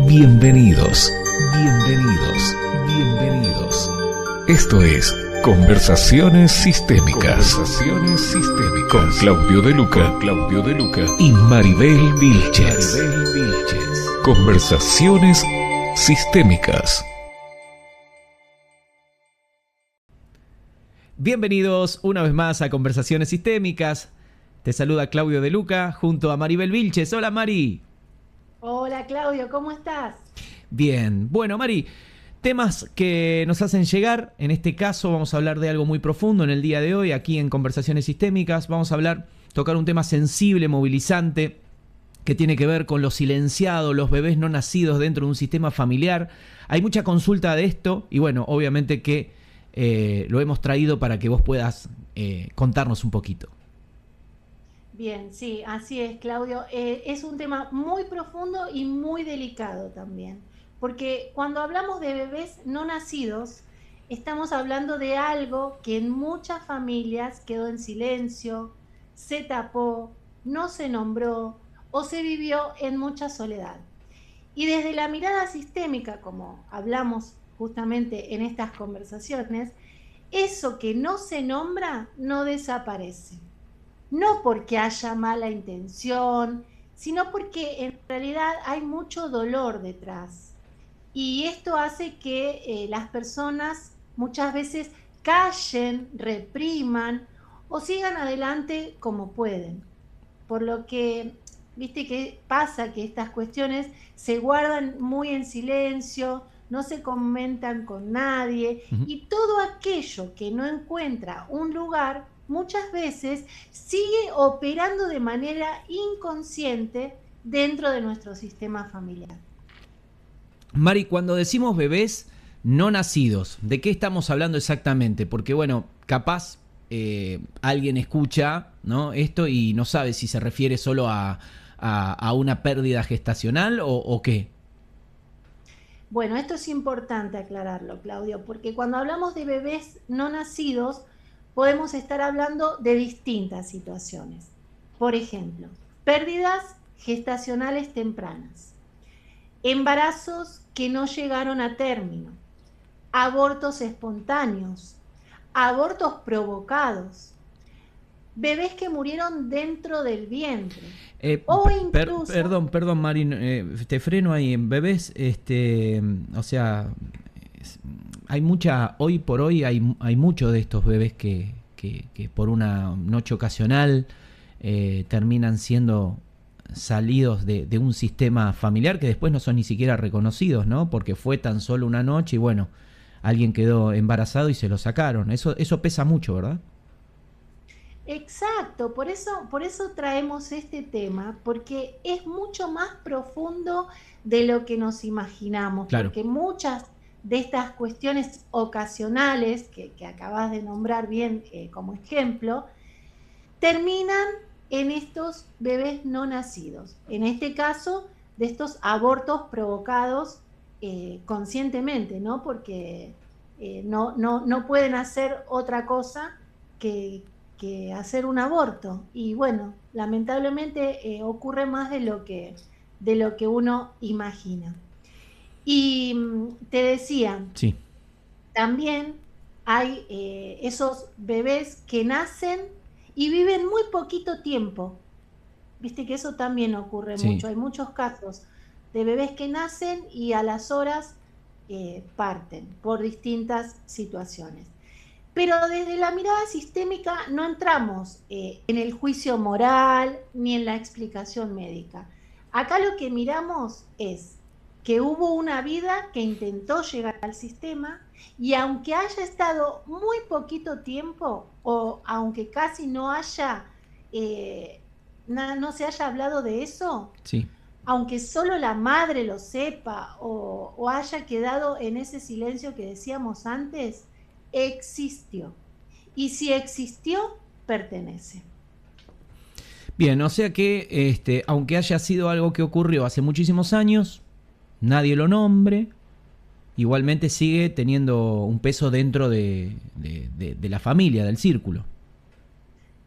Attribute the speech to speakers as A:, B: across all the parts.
A: Bienvenidos, bienvenidos, bienvenidos. Esto es Conversaciones Sistémicas. Conversaciones Sistémicas. Con Claudio De Luca y Maribel Vilches. Conversaciones Sistémicas.
B: Bienvenidos una vez más a Conversaciones Sistémicas. Te saluda Claudio De Luca junto a Maribel Vilches. Hola, Mari.
C: Hola, Claudio, ¿cómo estás?
B: Bien. Bueno, Mari, temas que nos hacen llegar. En este caso vamos a hablar de algo muy profundo en el día de hoy, aquí en Conversaciones Sistémicas. Vamos a tocar un tema sensible, movilizante, que tiene que ver con los silenciados, los bebés no nacidos dentro de un sistema familiar. Hay mucha consulta de esto y bueno, obviamente que lo hemos traído para que vos puedas contarnos un poquito.
C: Bien, sí, así es, Claudio. Es un tema muy profundo y muy delicado también, porque cuando hablamos de bebés no nacidos, estamos hablando de algo que en muchas familias quedó en silencio, se tapó, no se nombró o se vivió en mucha soledad. Y desde la mirada sistémica, como hablamos justamente en estas conversaciones, eso que no se nombra no desaparece. No porque haya mala intención, sino porque en realidad hay mucho dolor detrás. Y esto hace que las personas muchas veces callen, repriman o sigan adelante como pueden. Por lo que, viste que pasa que estas cuestiones se guardan muy en silencio, no se comentan con nadie, y todo aquello que no encuentra un lugar muchas veces sigue operando de manera inconsciente dentro de nuestro sistema familiar.
B: Mari, cuando decimos bebés no nacidos, ¿de qué estamos hablando exactamente? Porque bueno, capaz alguien escucha, ¿no?, esto y no sabe si se refiere solo a una pérdida gestacional o qué.
C: Bueno, esto es importante aclararlo, Claudio, porque cuando hablamos de bebés no nacidos, podemos estar hablando de distintas situaciones. Por ejemplo, pérdidas gestacionales tempranas, embarazos que no llegaron a término, abortos espontáneos, abortos provocados, bebés que murieron dentro del vientre. O incluso...
B: Perdón, Marín, te freno ahí. En bebés, o sea, hoy por hoy hay muchos de estos bebés que por una noche ocasional terminan siendo salidos de un sistema familiar que después no son ni siquiera reconocidos, ¿no? Porque fue tan solo una noche y bueno, alguien quedó embarazado y se lo sacaron. Eso pesa mucho, ¿verdad?
C: Exacto, por eso traemos este tema, porque es mucho más profundo de lo que nos imaginamos, claro. Porque muchas de estas cuestiones ocasionales que acabas de nombrar bien como ejemplo, terminan en estos bebés no nacidos. En este caso, de estos abortos provocados conscientemente, ¿no? Porque no pueden hacer otra cosa que hacer un aborto. Y bueno, lamentablemente ocurre más de lo que uno imagina. Y te decía, sí, también hay esos bebés que nacen y viven muy poquito tiempo. Viste que eso también ocurre mucho. Hay muchos casos de bebés que nacen y a las horas parten por distintas situaciones. Pero desde la mirada sistémica no entramos en el juicio moral ni en la explicación médica. Acá lo que miramos es que hubo una vida que intentó llegar al sistema y aunque haya estado muy poquito tiempo o aunque casi no se haya hablado de eso, sí, aunque solo la madre lo sepa o haya quedado en ese silencio que decíamos antes, existió. Y si existió, pertenece.
B: Bien, o sea que aunque haya sido algo que ocurrió hace muchísimos años, nadie lo nombre, igualmente sigue teniendo un peso dentro de la familia, del círculo.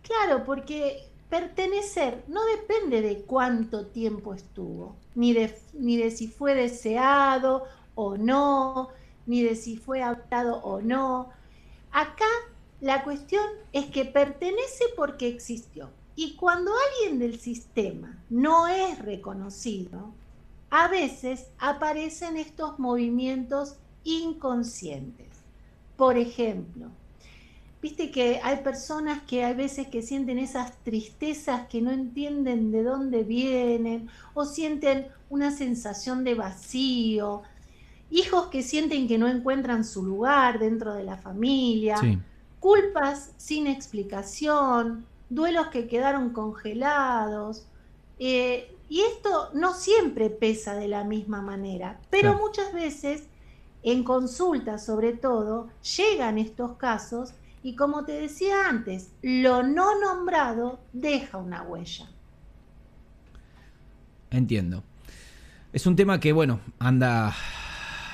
C: Claro, porque pertenecer no depende de cuánto tiempo estuvo, ni de si fue deseado o no, ni de si fue adoptado o no. Acá la cuestión es que pertenece porque existió. Y cuando alguien del sistema no es reconocido, a veces aparecen estos movimientos inconscientes. Por ejemplo, viste que hay personas que hay veces que sienten esas tristezas que no entienden de dónde vienen, o sienten una sensación de vacío, hijos que sienten que no encuentran su lugar dentro de la familia,
B: Sí.
C: culpas sin explicación, duelos que quedaron congelados. Y esto no siempre pesa de la misma manera, pero
B: Claro.
C: muchas veces en consulta sobre todo llegan estos casos y, como te decía antes, lo no nombrado deja una huella.
B: Entiendo. Es un tema que, bueno, anda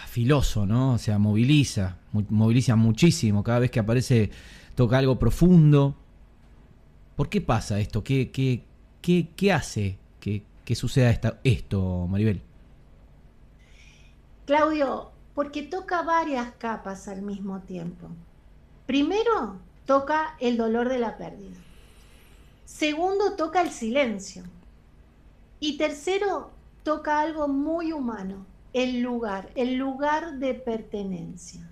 B: filoso, ¿no? O sea, moviliza muchísimo. Cada vez que aparece, toca algo profundo. ¿Por qué pasa esto? ¿Qué hace que suceda esto, Maribel?
C: Claudio, porque toca varias capas al mismo tiempo. Primero, toca el dolor de la pérdida. Segundo, toca el silencio. Y tercero, toca algo muy humano, el lugar de pertenencia.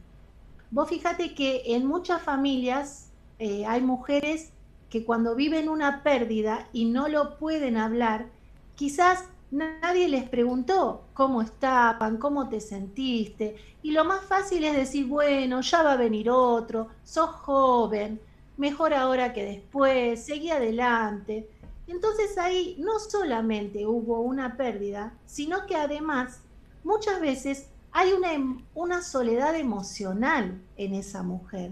C: Vos fíjate que en muchas familias hay mujeres que cuando viven una pérdida y no lo pueden hablar, quizás nadie les preguntó cómo estaban, cómo te sentiste, y lo más fácil es decir, bueno, ya va a venir otro, sos joven, mejor ahora que después, seguí adelante. Entonces ahí no solamente hubo una pérdida, sino que además muchas veces hay una soledad emocional en esa mujer.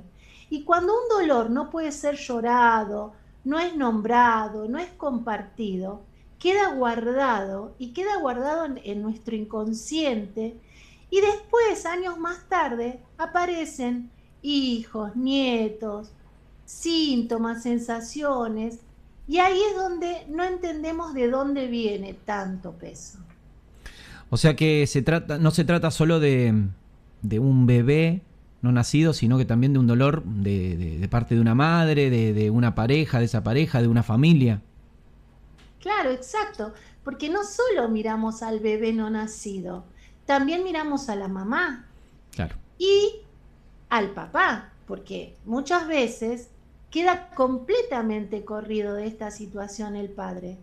C: Y cuando un dolor no puede ser llorado, no es nombrado, no es compartido, queda guardado y queda guardado en nuestro inconsciente, y después, años más tarde, aparecen hijos, nietos, síntomas, sensaciones, y ahí es donde no entendemos de dónde viene tanto peso.
B: O sea que no se trata solo de un bebé no nacido, sino que también de un dolor de parte de una madre, de una pareja, de esa pareja, de una familia.
C: Claro, exacto, porque no solo miramos al bebé no nacido, también miramos a la mamá.
B: Claro.
C: Y al papá, porque muchas veces queda completamente corrido de esta situación el padre.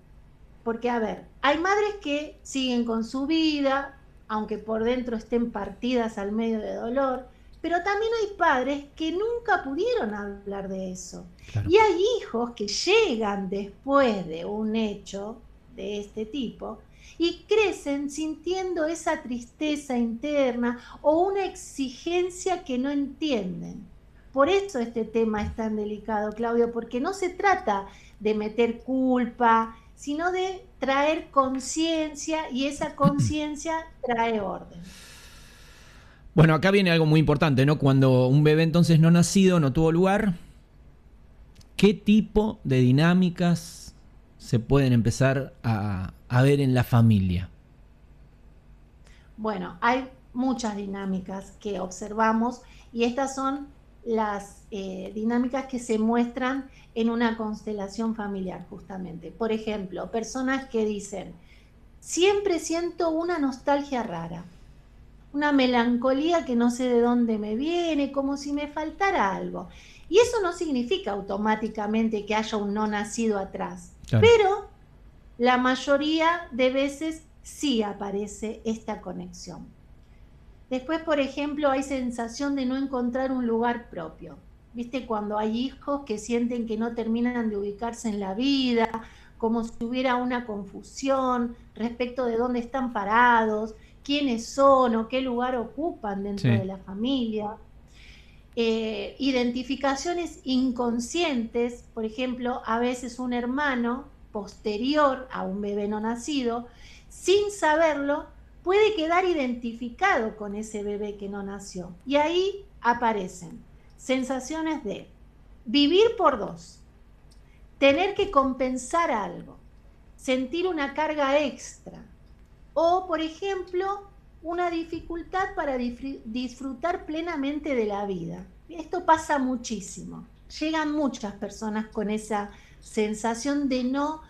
C: Porque, a ver, hay madres que siguen con su vida, aunque por dentro estén partidas al medio de dolor, pero también hay padres que nunca pudieron hablar de eso.
B: Claro.
C: Y hay hijos que llegan después de un hecho de este tipo y crecen sintiendo esa tristeza interna o una exigencia que no entienden. Por eso este tema es tan delicado, Claudio, porque no se trata de meter culpa, sino de traer conciencia, y esa conciencia trae orden.
B: Bueno, acá viene algo muy importante, ¿no? Cuando un bebé entonces no nacido no tuvo lugar, ¿qué tipo de dinámicas se pueden empezar a ver en la familia?
C: Bueno, hay muchas dinámicas que observamos, y estas son las dinámicas que se muestran en una constelación familiar, justamente. Por ejemplo, personas que dicen, siempre siento una nostalgia rara, una melancolía que no sé de dónde me viene, como si me faltara algo. Y eso no significa automáticamente que haya un no nacido atrás, claro, pero la mayoría de veces sí aparece esta conexión. Después, por ejemplo, hay sensación de no encontrar un lugar propio. ¿Viste? Cuando hay hijos que sienten que no terminan de ubicarse en la vida, como si hubiera una confusión respecto de dónde están parados, quiénes son o qué lugar ocupan dentro de la familia. Identificaciones inconscientes, por ejemplo, a veces un hermano posterior a un bebé no nacido, sin saberlo, puede quedar identificado con ese bebé que no nació. Y ahí aparecen sensaciones de vivir por dos, tener que compensar algo, sentir una carga extra, o, por ejemplo, una dificultad para disfrutar plenamente de la vida. Esto pasa muchísimo. Llegan muchas personas con esa sensación de no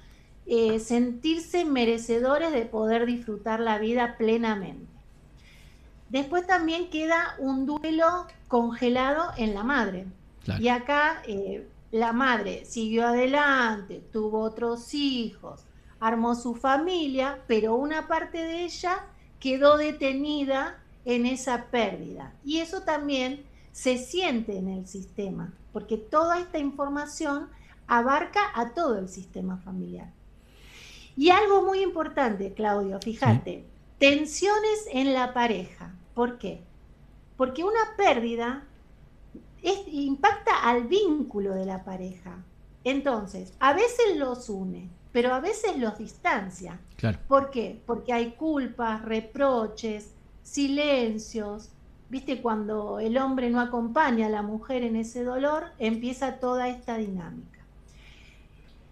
C: sentirse merecedores de poder disfrutar la vida plenamente. Después también queda un duelo congelado en la madre. Claro. Y acá la madre siguió adelante, tuvo otros hijos, armó su familia, pero una parte de ella quedó detenida en esa pérdida. Y eso también se siente en el sistema, porque toda esta información abarca a todo el sistema familiar. Y algo muy importante, Claudio, fíjate, tensiones en la pareja. ¿Por qué? Porque una pérdida impacta al vínculo de la pareja. Entonces, a veces los une, pero a veces los distancia. Claro. ¿Por qué? Porque hay culpas, reproches, silencios. ¿Viste? Cuando el hombre no acompaña a la mujer en ese dolor, empieza toda esta dinámica.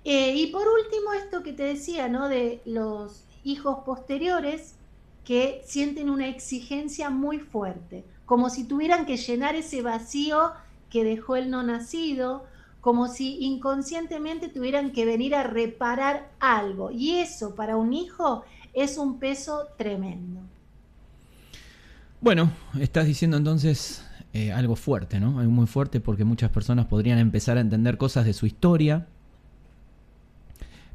C: Y por último, esto que te decía, ¿no? De los hijos posteriores que sienten una exigencia muy fuerte, como si tuvieran que llenar ese vacío que dejó el no nacido, como si inconscientemente tuvieran que venir a reparar algo. Y eso para un hijo es un peso tremendo.
B: Bueno, estás diciendo entonces algo fuerte, ¿no? Algo muy fuerte, porque muchas personas podrían empezar a entender cosas de su historia.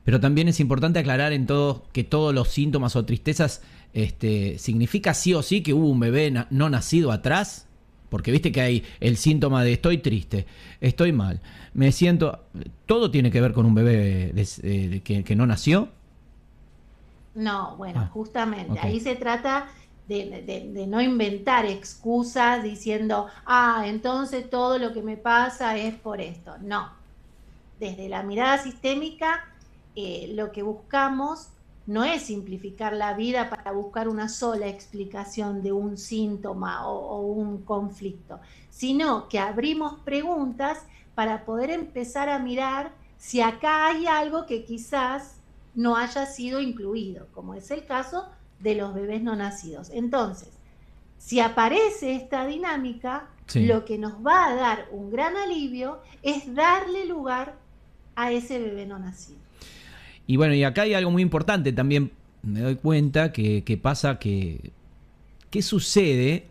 B: Pero también es importante aclarar que todos los síntomas o tristezas significa sí o sí que hubo un bebé no nacido atrás. Porque viste que hay el síntoma de estoy triste, estoy mal, me siento... ¿Todo tiene que ver con un bebé que no nació?
C: No, bueno, justamente. Okay. Ahí se trata de no inventar excusas diciendo, entonces todo lo que me pasa es por esto. No. Desde la mirada sistémica, lo que buscamos no es simplificar la vida para buscar una sola explicación de un síntoma o un conflicto, sino que abrimos preguntas para poder empezar a mirar si acá hay algo que quizás no haya sido incluido, como es el caso de los bebés no nacidos. Entonces, si aparece esta dinámica, lo que nos va a dar un gran alivio es darle lugar a ese bebé no nacido.
B: Y bueno, y acá hay algo muy importante también, me doy cuenta que pasa ¿qué sucede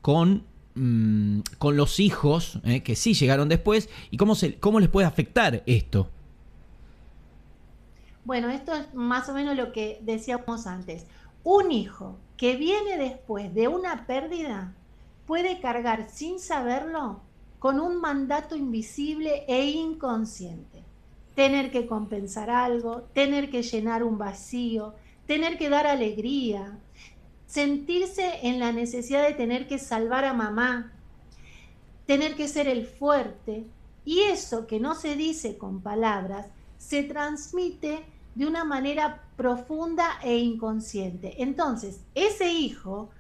B: con los hijos que sí llegaron después y cómo les puede afectar esto?
C: Bueno, esto es más o menos lo que decíamos antes. Un hijo que viene después de una pérdida puede cargar sin saberlo con un mandato invisible e inconsciente. Tener que compensar algo, tener que llenar un vacío, tener que dar alegría, sentirse en la necesidad de tener que salvar a mamá, tener que ser el fuerte. Y eso que no se dice con palabras, se transmite de una manera profunda e inconsciente. Entonces, ese hijo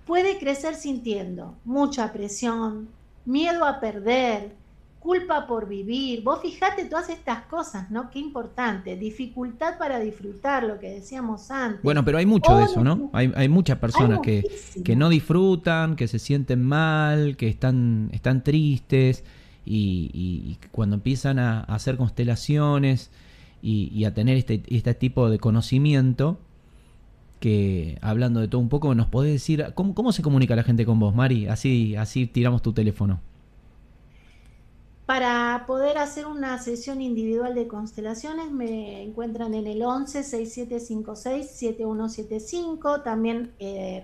C: puede crecer sintiendo mucha presión, miedo a perder, culpa por vivir. Vos fijate todas estas cosas, ¿no? Qué importante. Dificultad para disfrutar, lo que decíamos antes.
B: Bueno, pero hay mucho de eso, ¿no? Hay muchas personas que no disfrutan, que se sienten mal, que están tristes y cuando empiezan a hacer constelaciones y a tener este tipo de conocimiento, que hablando de todo un poco, ¿nos podés decir cómo se comunica la gente con vos, Mari? Así tiramos tu teléfono.
C: Para poder hacer una sesión individual de constelaciones me encuentran en el 11-6756-7175. También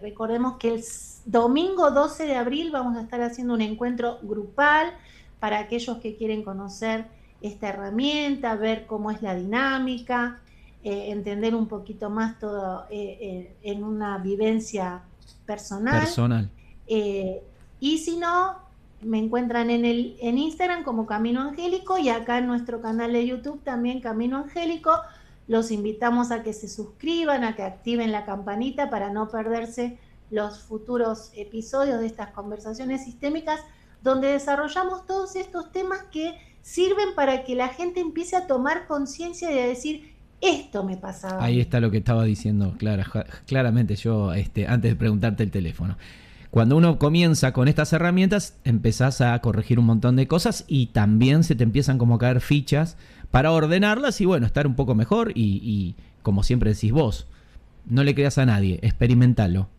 C: recordemos que el domingo 12 de abril vamos a estar haciendo un encuentro grupal para aquellos que quieren conocer esta herramienta, ver cómo es la dinámica, entender un poquito más todo en una vivencia personal. Y si no, me encuentran en Instagram como Camino Angélico y acá en nuestro canal de YouTube también Camino Angélico. Los invitamos a que se suscriban, a que activen la campanita para no perderse los futuros episodios de estas conversaciones sistémicas donde desarrollamos todos estos temas que sirven para que la gente empiece a tomar conciencia y a decir, esto me pasaba.
B: Ahí está lo que estaba diciendo claramente yo antes de preguntarte el teléfono. Cuando uno comienza con estas herramientas, empezás a corregir un montón de cosas y también se te empiezan como a caer fichas para ordenarlas y bueno, estar un poco mejor y como siempre decís vos, no le creas a nadie, experimentalo.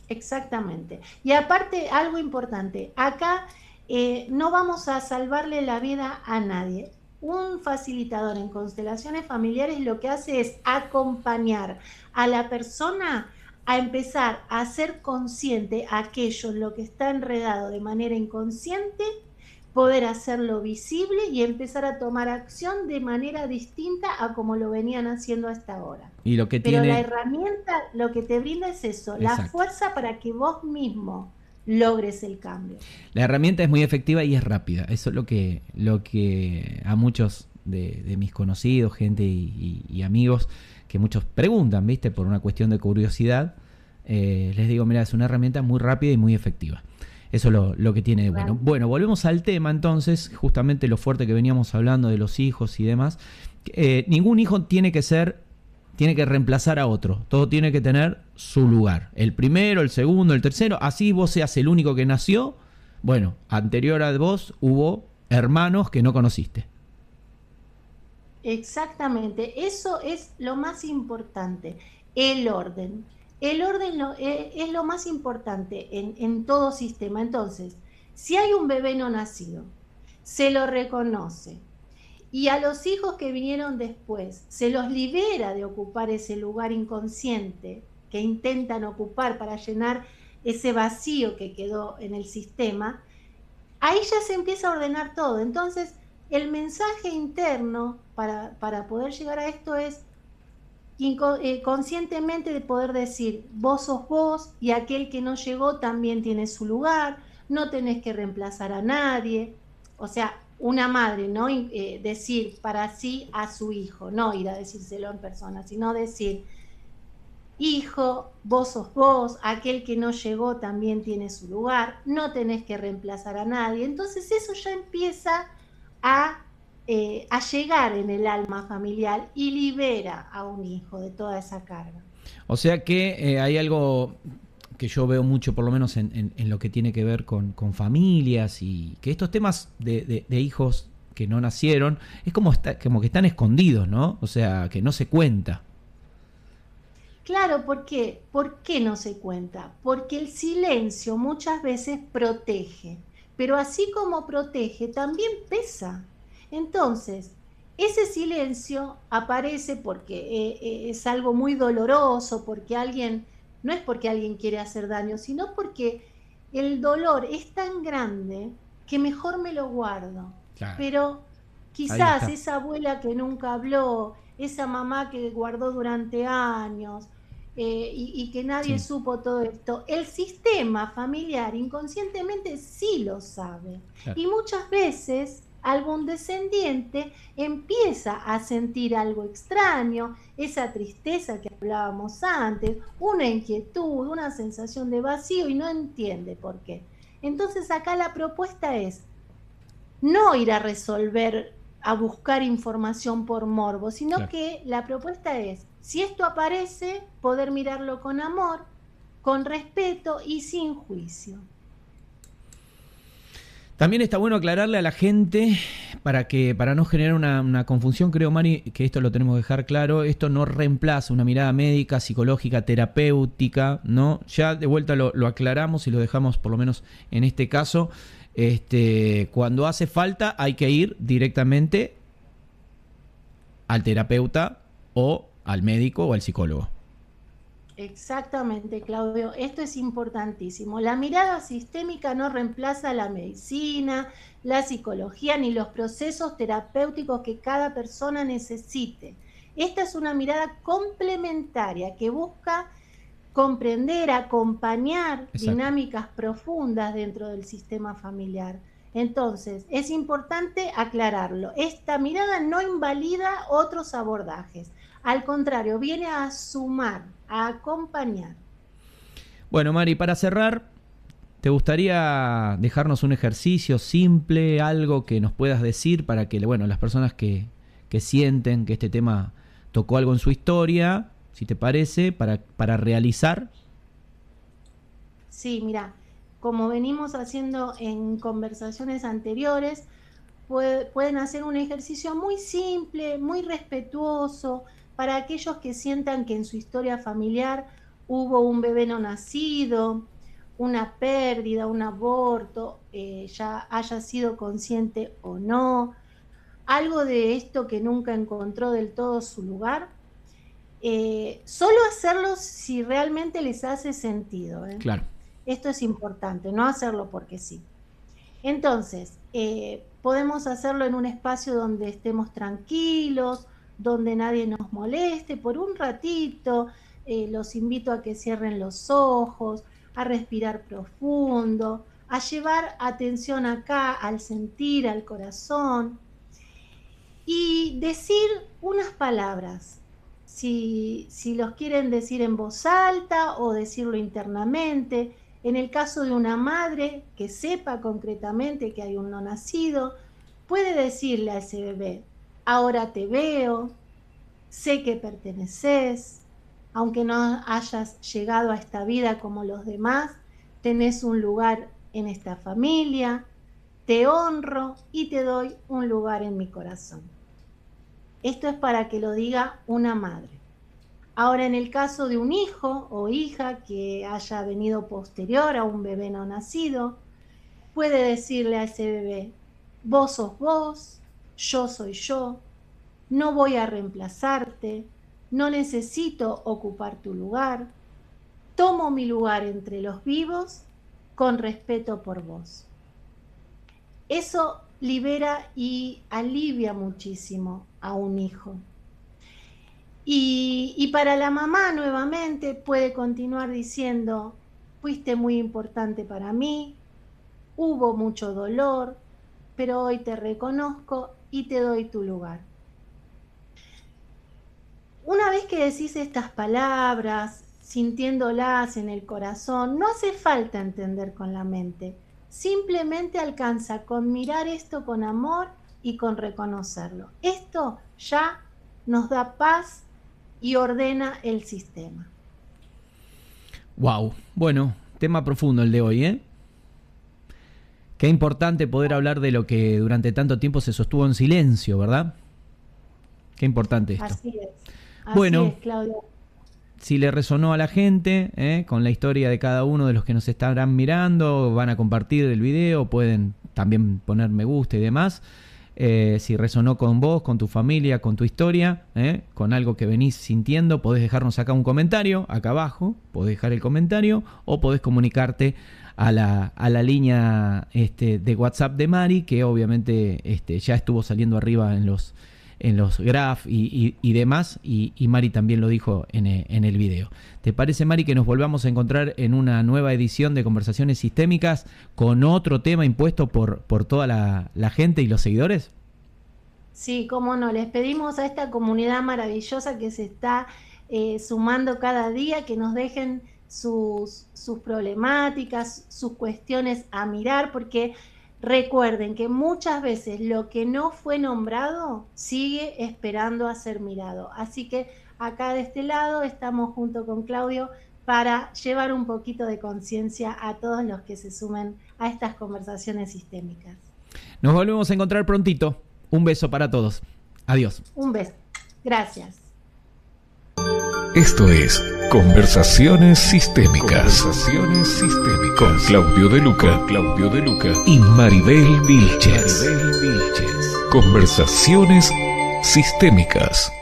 C: Exactamente. Y aparte, algo importante, acá no vamos a salvarle la vida a nadie. Un facilitador en constelaciones familiares lo que hace es acompañar a la persona a empezar a ser consciente aquello en lo que está enredado de manera inconsciente, poder hacerlo visible y empezar a tomar acción de manera distinta a como lo venían haciendo hasta ahora.
B: Y lo que
C: Pero la herramienta lo que te brinda es eso, la fuerza para que vos mismo logres el cambio.
B: La herramienta es muy efectiva y es rápida. Eso es lo que a muchos de mis conocidos, gente y amigos, que muchos preguntan, ¿viste? Por una cuestión de curiosidad, les digo, mira, es una herramienta muy rápida y muy efectiva. Eso es lo que tiene de bueno. Bueno, volvemos al tema entonces, justamente lo fuerte que veníamos hablando de los hijos y demás. Ningún hijo tiene que reemplazar a otro. Todo tiene que tener su lugar. El primero, el segundo, el tercero. Así vos seas el único que nació. Bueno, anterior a vos hubo hermanos que no conociste.
C: Exactamente. Eso es lo más importante. El orden. El orden es lo más importante en todo sistema. Entonces, si hay un bebé no nacido, se lo reconoce. Y a los hijos que vinieron después, se los libera de ocupar ese lugar inconsciente que intentan ocupar para llenar ese vacío que quedó en el sistema. Ahí ya se empieza a ordenar todo. Entonces, el mensaje interno para poder llegar a esto es conscientemente de poder decir, vos sos vos y aquel que no llegó también tiene su lugar, no tenés que reemplazar a nadie. O sea, una madre, ¿no? Decir para sí a su hijo, no ir a decírselo en persona, sino decir, hijo, vos sos vos, aquel que no llegó también tiene su lugar, no tenés que reemplazar a nadie. Entonces eso ya empieza a llegar en el alma familiar y libera a un hijo de toda esa carga.
B: O sea que hay algo que yo veo mucho, por lo menos en lo que tiene que ver con familias, y que estos temas de hijos que no nacieron, es como que están escondidos, ¿no? O sea, que no se cuenta.
C: Claro, ¿por qué? ¿Por qué no se cuenta? Porque el silencio muchas veces protege, pero así como protege, también pesa. Entonces, ese silencio aparece porque es algo muy doloroso, porque no es porque alguien quiere hacer daño, sino porque el dolor es tan grande que mejor me lo guardo. Claro. Pero quizás esa abuela que nunca habló, esa mamá que guardó durante años y que nadie supo todo esto, el sistema familiar inconscientemente sí lo sabe. Claro. Y muchas veces algún descendiente empieza a sentir algo extraño, esa tristeza que hablábamos antes, una inquietud, una sensación de vacío y no entiende por qué. Entonces acá la propuesta es no ir a resolver, a buscar información por morbo, sino que la propuesta es, si esto aparece, poder mirarlo con amor, con respeto y sin juicio.
B: También está bueno aclararle a la gente, para no generar una confusión, creo, Mari, que esto lo tenemos que dejar claro, esto no reemplaza una mirada médica, psicológica, terapéutica, ¿no? Ya de vuelta lo aclaramos y lo dejamos, por lo menos en este caso. Cuando hace falta hay que ir directamente al terapeuta o al médico o al psicólogo.
C: Exactamente, Claudio. Esto es importantísimo. La mirada sistémica no reemplaza la medicina, la psicología ni los procesos terapéuticos que cada persona necesite. Esta es una mirada complementaria que busca comprender, acompañar dinámicas profundas dentro del sistema familiar. Entonces, es importante aclararlo. Esta mirada no invalida otros abordajes. Al contrario, viene a sumar, a acompañar.
B: Bueno, Mari, para cerrar, ¿te gustaría dejarnos un ejercicio simple, algo que nos puedas decir para que, bueno, las personas que sienten que este tema tocó algo en su historia, si te parece, para realizar?
C: Sí, mira, como venimos haciendo en conversaciones anteriores, pueden hacer un ejercicio muy simple, muy respetuoso, para aquellos que sientan que en su historia familiar hubo un bebé no nacido, una pérdida, un aborto, ya haya sido consciente o no, algo de esto que nunca encontró del todo su lugar. Solo hacerlo si realmente les hace sentido.
B: Claro.
C: Esto es importante, no hacerlo porque sí. Entonces, podemos hacerlo en un espacio donde estemos tranquilos, donde nadie nos moleste, por un ratito. Los invito a que cierren los ojos, a respirar profundo, a llevar atención acá, al sentir, al corazón, y decir unas palabras. Si los quieren decir en voz alta o decirlo internamente. En el caso de una madre que sepa concretamente que hay un no nacido, puede decirle a ese bebé: ahora te veo, sé que perteneces, aunque no hayas llegado a esta vida como los demás, tenés un lugar en esta familia, te honro y te doy un lugar en mi corazón. Esto es para que lo diga una madre. Ahora, en el caso de un hijo o hija que haya venido posterior a un bebé no nacido, puede decirle a ese bebé: vos sos vos, yo soy yo, no voy a reemplazarte, no necesito ocupar tu lugar, tomo mi lugar entre los vivos con respeto por vos. Eso libera y alivia muchísimo a un hijo. Y para la mamá, nuevamente, puede continuar diciendo: fuiste muy importante para mí, hubo mucho dolor, pero hoy te reconozco y te doy tu lugar. Una vez que decís estas palabras, sintiéndolas en el corazón, no hace falta entender con la mente, simplemente alcanza con mirar esto con amor y con reconocerlo. Esto ya nos da paz y ordena el sistema.
B: Wow, bueno, tema profundo el de hoy, ¿eh? Qué importante poder hablar de lo que durante tanto tiempo se sostuvo en silencio, ¿verdad? Qué importante esto.
C: Así es.
B: Bueno,
C: así es, Claudio.
B: Si le resonó a la gente, con la historia de cada uno de los que nos estarán mirando, van a compartir el video, pueden también poner me gusta y demás. Si resonó con vos, con tu familia, con tu historia, con algo que venís sintiendo, podés dejarnos acá un comentario, acá abajo, podés dejar el comentario o podés comunicarte a la línea de WhatsApp de Mari, que obviamente ya estuvo saliendo arriba en los graph y demás, y Mari también lo dijo en el video. ¿Te parece, Mari, que nos volvamos a encontrar en una nueva edición de Conversaciones Sistémicas con otro tema impuesto por toda la gente y los seguidores?
C: Sí, cómo no. Les pedimos a esta comunidad maravillosa que se está sumando cada día, que nos dejen sus problemáticas, sus cuestiones a mirar, porque recuerden que muchas veces lo que no fue nombrado sigue esperando a ser mirado. Así que acá de este lado estamos junto con Claudio para llevar un poquito de conciencia a todos los que se sumen a estas conversaciones sistémicas.
B: Nos volvemos a encontrar prontito. Un beso para todos. Adiós.
C: Un beso. Gracias.
A: Esto es Conversaciones Sistémicas. Conversaciones Sistémicas. Con Claudio De Luca y Maribel Vilches. Conversaciones Sistémicas.